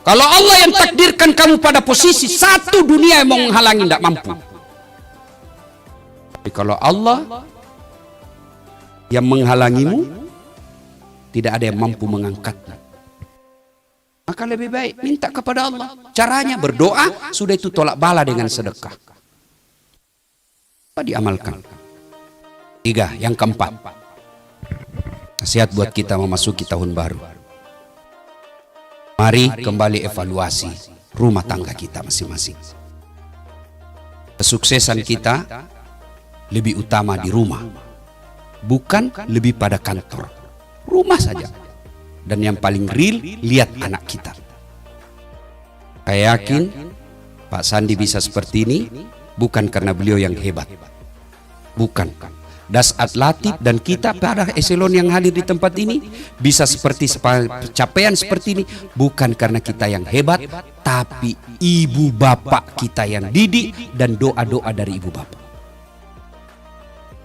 Kalau Allah yang takdirkan kamu pada posisi satu, dunia yang mau menghalangi tidak mampu. Tapi kalau Allah yang menghalangimu, tidak ada yang mampu mengangkatmu. Maka lebih baik minta kepada Allah. Caranya berdoa, sudah itu tolak bala dengan sedekah. Apa diamalkan? 3, yang keempat. Nasihat buat kita memasuki tahun baru. Mari kembali evaluasi rumah tangga kita masing-masing. Kesuksesan kita lebih utama di rumah, bukan lebih pada kantor. Rumah saja. Dan yang paling real, lihat anak kita. Saya yakin Pak Sandi bisa seperti ini bukan karena beliau yang hebat. Bukan. Dasat Latif dan kita pada eselon yang hadir di tempat ini bisa seperti pencapaian seperti ini bukan karena kita yang hebat, tapi ibu bapak kita yang didik dan doa-doa dari ibu bapak.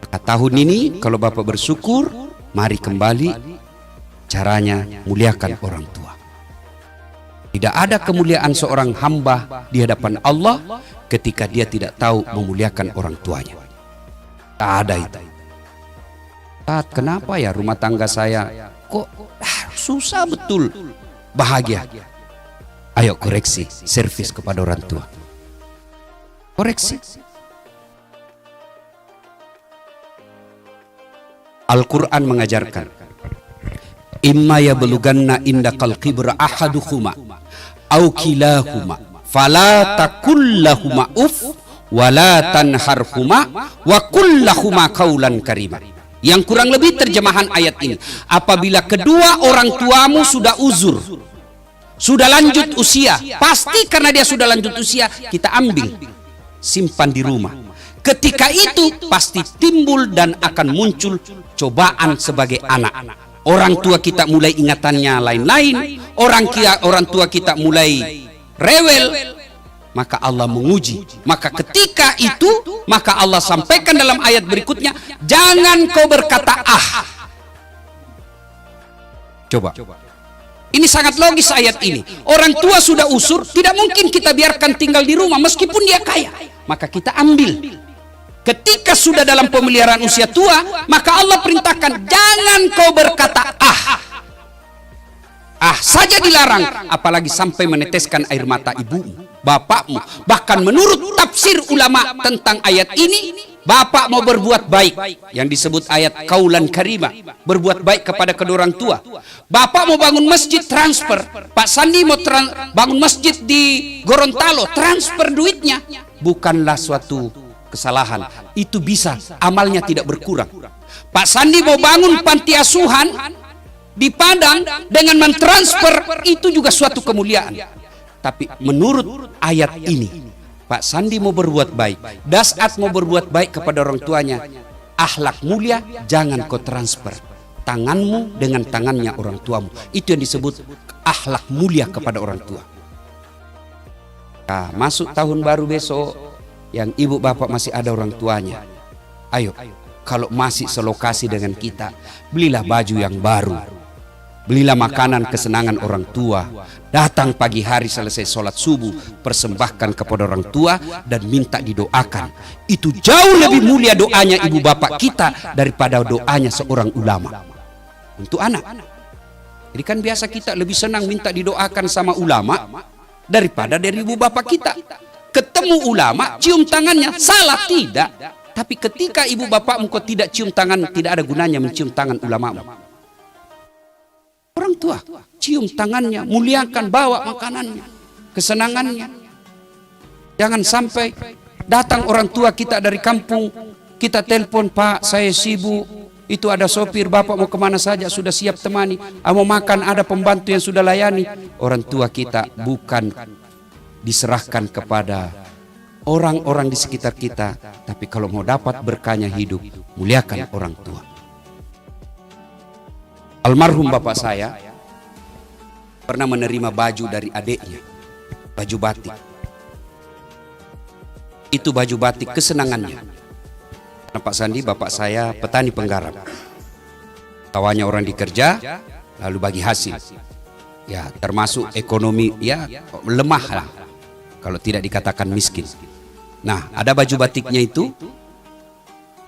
Maka tahun ini kalau bapak bersyukur, mari kembali caranya muliakan orang tua. Tidak ada kemuliaan seorang hamba di hadapan Allah ketika dia tidak tahu memuliakan orang tuanya. Tak ada itu. Kenapa ya rumah tangga saya kok susah betul bahagia? Ayo koreksi, servis kepada orang tua. Koreksi. Al-Quran mengajarkan, imma yablughanna indakal kibra ahaduhuma au kilahuma fala takul lahuma uf wala tanharhuma wa qul lahuma qaulan karima. Yang kurang lebih terjemahan ayat ini, apabila kedua orang tuamu sudah uzur, sudah lanjut usia, pasti karena dia sudah lanjut usia, kita ambil, simpan di rumah. Ketika itu pasti timbul dan akan muncul cobaan sebagai anak. Orang tua kita mulai ingatannya lain-lain, orang tua kita mulai rewel, maka Allah menguji. Maka ketika itu, maka Allah sampaikan dalam ayat berikutnya, jangan kau berkata ah. Coba. Ini sangat logis ayat ini. Orang tua sudah usur, tidak mungkin kita biarkan tinggal di rumah meskipun dia kaya. Maka kita ambil. Ketika sudah dalam pemeliharaan usia tua, maka Allah perintahkan, jangan kau berkata ah. Ah saja dilarang, apalagi sampai meneteskan air mata ibumu, bapakmu. Bahkan menurut tafsir ulama tentang ayat ini, bapak mau berbuat baik, yang disebut ayat kaulan karimah, berbuat baik kepada kedua orang tua. Bapak mau bangun masjid, transfer. Pak Sandi mau bangun masjid di Gorontalo, transfer duitnya. Bukanlah suatu kesalahan, itu bisa, amalnya tidak berkurang. Pak Sandi mau bangun panti asuhan di Padang dengan mentransfer, itu juga suatu kemuliaan. Tapi menurut ayat ini, Pak Sandi mau berbuat baik, Dasat mau berbuat baik kepada orang tuanya, akhlak mulia jangan kau transfer tanganmu dengan tangannya orang tuamu. Itu yang disebut akhlak mulia kepada orang tua. Nah, masuk tahun baru besok, yang ibu bapak masih ada orang tuanya, ayo, kalau masih selokasi dengan kita, belilah baju yang baru, belilah makanan kesenangan orang tua. Datang pagi hari selesai sholat subuh, persembahkan kepada orang tua dan minta didoakan. Itu jauh lebih mulia doanya ibu bapak kita daripada doanya seorang ulama untuk anak. Jadi kan biasa kita lebih senang minta didoakan sama ulama daripada dari ibu bapak kita. Ketemu ulama, cium tangannya, salah tidak. Tapi ketika ibu bapakmu kau tidak cium tangan, tidak ada gunanya mencium tangan ulamamu. Orang tua, cium tangannya, muliakan, bawa makanannya, kesenangannya. Jangan sampai datang orang tua kita dari kampung, kita telepon, Pak saya sibuk, itu ada sopir, bapak mau kemana saja, sudah siap temani, mau makan, ada pembantu yang sudah layani. Orang tua kita bukan diserahkan kepada orang-orang di sekitar kita, tapi kalau mau dapat berkahnya hidup, muliakan orang tua. Almarhum bapak saya pernah menerima baju dari adiknya, baju batik. Itu baju batik kesenangannya. Karena Pak Sandi, bapak saya petani penggarap. Tawanya orang dikerja, lalu bagi hasil. Ya, termasuk ekonomi ya lemah lah, kalau tidak dikatakan miskin. Nah, ada baju batiknya itu.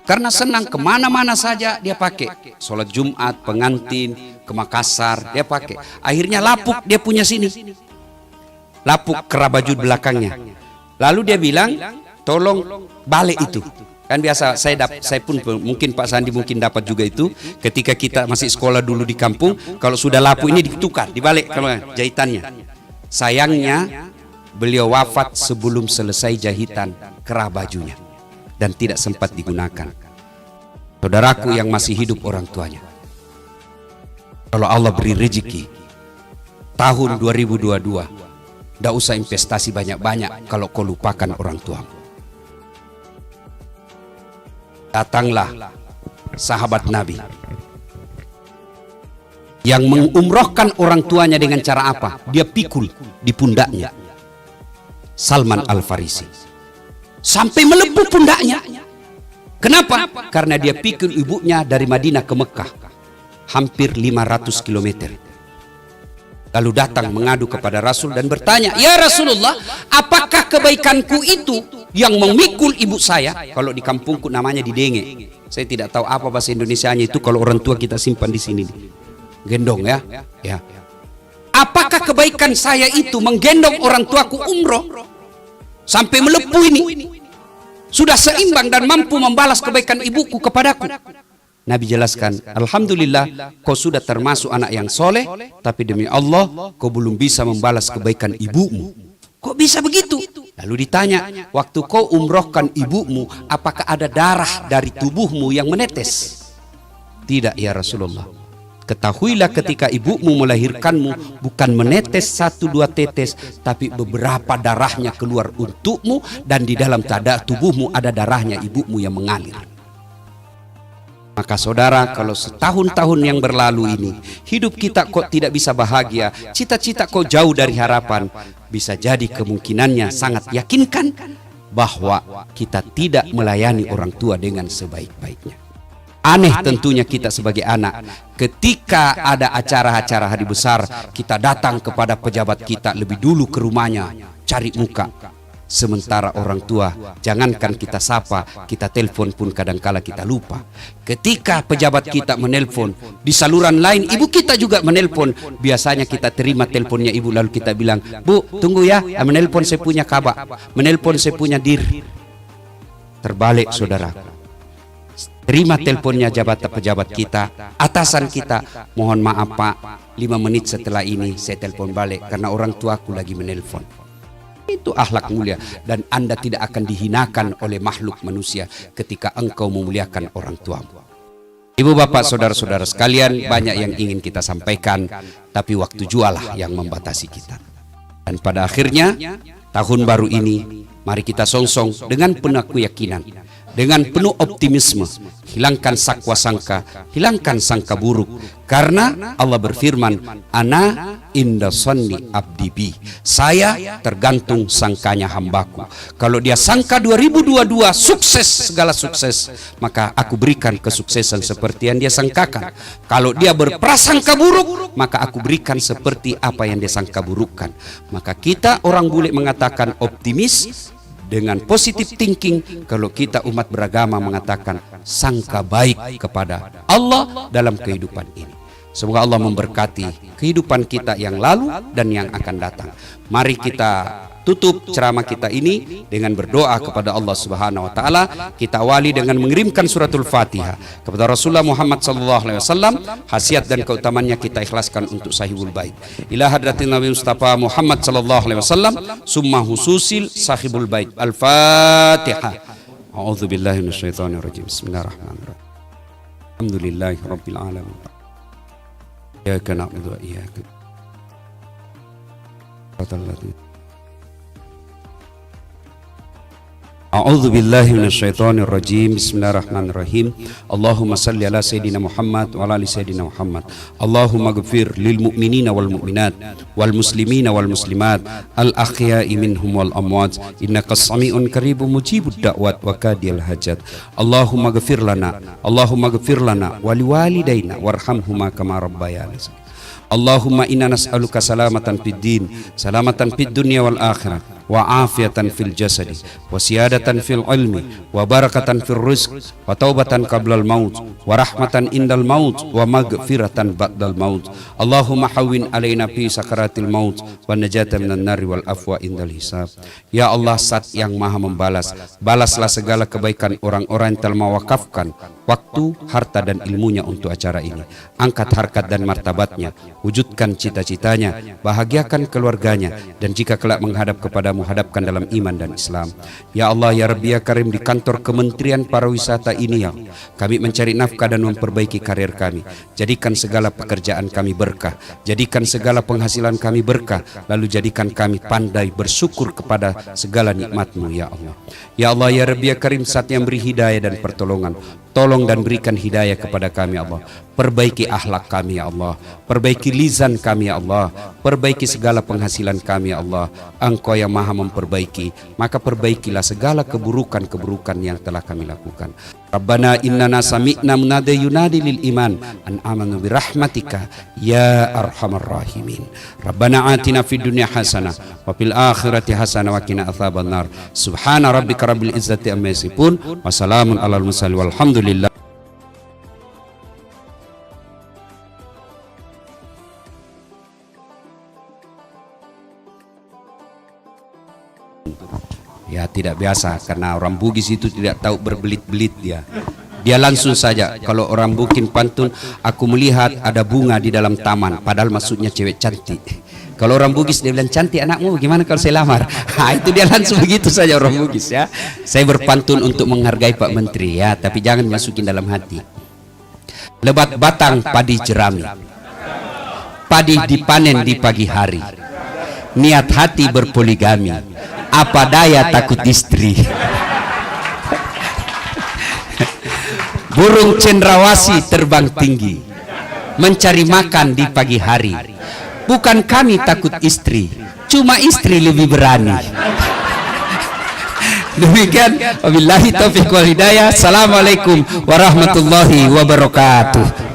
Karena senang kemana-mana saja dia pakai. Sholat Jumat, pengantin, ke Makassar dia pakai. Akhirnya lapuk dia punya sini. Lapuk kera baju belakangnya. Lalu dia bilang, tolong balik itu. Kan biasa saya pun mungkin Pak Sandi mungkin dapat juga itu ketika kita masih sekolah dulu di kampung, kalau sudah lapu ini ditukar, dibalik kalau jahitannya. Sayangnya beliau wafat sebelum selesai jahitan kerah bajunya dan tidak sempat digunakan. Saudaraku yang masih hidup orang tuanya, kalau Allah beri rezeki tahun 2022, tidak usah investasi banyak-banyak kalau kau lupakan orang tuamu. Datanglah sahabat Nabi yang mengumrohkan orang tuanya dengan cara apa? Dia pikul di pundaknya. Salman Al-Farisi sampai melepuh pundaknya. Kenapa? Karena dia pikul ibunya dari Madinah ke Mekah, hampir 500 km. Lalu datang mengadu kepada Rasul dan bertanya, "Ya Rasulullah, apakah kebaikanku itu yang memikul ibu saya?" Kalau di kampungku namanya didenge. Saya tidak tahu apa bahasa Indonesianya itu, kalau orang tua kita simpan di sini. Gendong ya. Ya. Apakah kebaikan saya itu menggendong orang tuaku umroh sampai melepuh ini sudah seimbang dan mampu membalas kebaikan ibuku kepadaku? Nabi jelaskan, alhamdulillah kau sudah termasuk anak yang soleh, tapi demi Allah kau belum bisa membalas kebaikan ibumu. Kok bisa begitu? Lalu ditanya, waktu kau umrohkan ibumu, apakah ada darah dari tubuhmu yang menetes? Tidak ya Rasulullah. Ketahuilah ketika ibumu melahirkanmu, bukan menetes 1-2 tetes, tapi beberapa darahnya keluar untukmu, dan di dalam tubuhmu ada darahnya ibumu yang mengalir. Maka saudara, kalau setahun-tahun yang berlalu ini hidup kita kok tidak bisa bahagia, cita-cita kok jauh dari harapan, bisa jadi kemungkinannya sangat yakinkan bahwa kita tidak melayani orang tua dengan sebaik-baiknya. Aneh tentunya kita sebagai anak, ketika ada acara-acara hari besar, kita datang kepada pejabat kita lebih dulu ke rumahnya, cari muka. Sementara orang tua, jangankan kita sapa, kita telepon pun kadangkala kita lupa. Ketika pejabat kita menelpon, di saluran lain ibu kita juga menelpon. Biasanya kita terima teleponnya ibu, lalu kita bilang, "Bu, tunggu ya, menelpon saya punya kabar, menelpon saya punya dir." Terbalik saudara. Terima teleponnya pejabat kita, atasan kita, "Mohon maaf Pak, 5 menit setelah ini saya telepon balik karena orang tuaku lagi menelpon." Itu akhlak mulia, dan Anda tidak akan dihinakan oleh makhluk manusia ketika engkau memuliakan orang tuamu. Ibu bapak saudara-saudara sekalian, banyak yang ingin kita sampaikan, tapi waktu jualah yang membatasi kita. Dan pada akhirnya tahun baru ini, mari kita songsong dengan penuh keyakinan, dengan penuh optimisme, hilangkan sakwa sangka, hilangkan sangka buruk, karena Allah berfirman, "Ana inda sonni abdi bi." Saya tergantung sangkanya hambaku. Kalau dia sangka 2022 sukses, segala sukses, maka aku berikan kesuksesan seperti yang dia sangkakan. Kalau dia berprasangka buruk, maka aku berikan seperti apa yang dia sangka burukkan. Maka kita orang bule mengatakan optimis dengan positive thinking, kalau kita umat beragama mengatakan sangka baik kepada Allah dalam kehidupan ini. Semoga Allah memberkati kehidupan kita yang lalu dan yang akan datang. Mari kita tutup ceramah kita ini dengan berdoa kepada Allah Subhanahu wa taala. Kita awali dengan mengirimkan suratul Fatihah kepada Rasulullah Muhammad sallallahu alaihi wasallam. Khasiat dan keutamannya kita ikhlaskan untuk sahibul bait. Ila hadratin Nabi Mustafa Muhammad sallallahu alaihi wasallam, summa hususil sahibul bait. Al-Fatihah. A'udzu billahi minasyaitonir rajim. Bismillahirrahmanirrahim. Alhamdulillahirabbil alamin. Iyyaka na'budu wa iyyaka nasta'in. A'udzu billahi minasyaitonir rajim. Bismillahirrahmanirrahim. Allahumma salli ala sayidina Muhammad wa ala ali sayidina Muhammad. Allahumma ighfir lil mu'minina wal mu'minat wal muslimina wal muslimat al ahya'i minhum wal amwat innaka sami'un qaribun mujibud da'wat wa kadiyal hajat. Allahumma ighfir lana wa liwalidayna warhamhuma kama rabbayana. Allahumma inna nas'aluka salamatan fid din, salamatan fid dunya wal akhirah, wa afiatan fil jasadi wa siyadatan fil ilmi wa barakatan fil rizq wa taubatan qablal maut wa rahmatan indal maut wa maghfiratan ba'dal maut. Allahumma hawwin alaina fi sakaratil maut wa najatan minan nari wal afwa indal hisab. Ya Allah, Zat yang Maha membalas, balaslah segala kebaikan orang-orang yang telah mewakafkan waktu, harta dan ilmunya untuk acara ini. Angkat harkat dan martabatnya, wujudkan cita-citanya, bahagiakan keluarganya, dan jika kelak menghadap kepadamu, hadapkan dalam iman dan Islam. Ya Allah, ya Rabbi, ya Karim, di kantor Kementerian Pariwisata ini, ya kami mencari nafkah dan memperbaiki karir kami. Jadikan segala pekerjaan kami berkah, jadikan segala penghasilan kami berkah, lalu jadikan kami pandai bersyukur kepada segala nikmat-Mu, ya Allah. Ya Allah, ya Rabbi, ya Karim, Zat yang beri hidayah dan pertolongan, tolong dan berikan hidayah kepada kami, Allah. Perbaiki akhlak kami, ya Allah. Perbaiki lisan kami, ya Allah. Perbaiki segala penghasilan kami, ya Allah. Engkau yang Maha memperbaiki, maka perbaikilah segala keburukan-keburukan yang telah kami lakukan. Rabbana innana sami'na munadi yunadi lil iman an amanu bi rahmatika ya arhamar rahimin. Rabbana atina fid dunya hasanah wa fil akhirati hasanah wa qina adzabannar. Subhana rabbika rabbil izzati amma yasifun wa salamun alal mursalin walhamdulillah. Ya, tidak biasa karena orang Bugis itu tidak tahu berbelit-belit dia. Dia langsung saja, kalau orang Bukin pantun, aku melihat ada bunga di dalam taman, padahal maksudnya cewek cantik. Kalau orang Bugis dia bilang, cantik anakmu, gimana kalau saya lamar? Itu dia langsung begitu saja orang Bugis, ya. Saya berpantun untuk menghargai Pak Menteri, ya, tapi jangan masukin dalam hati. Lebat batang padi jerami, padi dipanen di pagi hari, niat hati berpoligami, apa daya takut istri. Burung cendrawasih terbang tinggi, mencari makan di pagi hari. Bukan kami takut istri, cuma istri lebih berani. Demikian, wabillahi taufiq wal hidayah. Assalamualaikum warahmatullahi wabarakatuh.